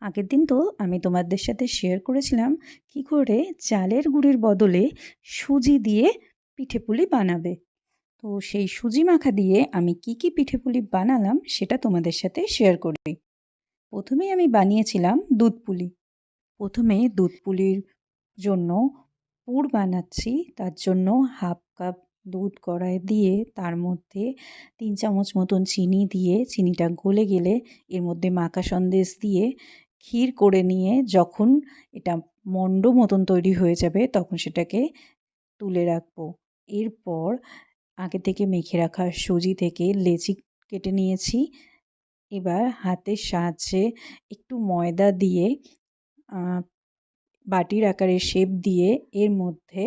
আগের দিন তো আমি তোমাদের সাথে শেয়ার করেছিলাম কি করে চালের গুঁড়ির বদলে সুজি দিয়ে পিঠেপুলি বানাবে। তো সেই সুজি মাখা দিয়ে আমি কি পিঠেপুলি বানালাম সেটা তোমাদের সাথে শেয়ার করি। প্রথমেই আমি বানিয়েছিলাম দুধ পুলি। প্রথমে দুধ পুলির জন্য পুর বানাচ্ছি। তার জন্য হাফ কাপ দুধ কড়ায় দিয়ে তার মধ্যে 3 চামচ মতন চিনি দিয়ে চিনিটা গলে গেলে এর মধ্যে মাখা সন্দেশ দিয়ে ক্ষীর করে নিয়ে যখন এটা মণ্ড মতন তৈরি হয়ে যাবে তখন সেটাকে তুলে রাখবো। এরপর আগে থেকে মেখে রাখা সুজি থেকে লেচি কেটে নিয়েছি। এবার হাতের সাহায্যে একটু ময়দা দিয়ে বাটির আকারে শেপ দিয়ে এর মধ্যে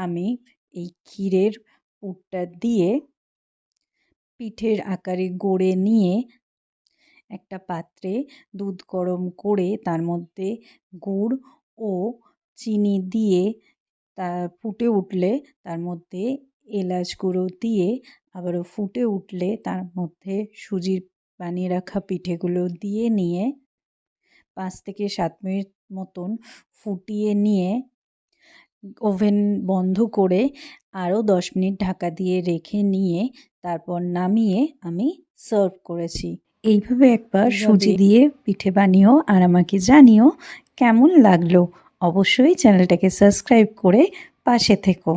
আমি এই ক্ষীরের পুরটা দিয়ে পিঠের আকারে গড়ে নিয়ে একটা পাত্রে দুধ গরম করে তার মধ্যে গুড় ও চিনি দিয়ে তা ফুটে উঠলে তার মধ্যে এলাচ গুঁড়ো দিয়ে আবারও ফুটে উঠলে তার মধ্যে সুজির বানিয়ে রাখা পিঠেগুলো দিয়ে নিয়ে 5 থেকে 7 মিনিট মতন ফুটিয়ে নিয়ে ওভেন বন্ধ করে আরও 10 মিনিট ঢাকা দিয়ে রেখে নিয়ে তারপর নামিয়ে আমি সার্ভ করেছি। এইভাবে একবার সুজি দিয়ে পিঠে বানিও আর আমাকে জানিও কেমন লাগলো। অবশ্যই চ্যানেলটাকে সাবস্ক্রাইব করে পাশে থেকো।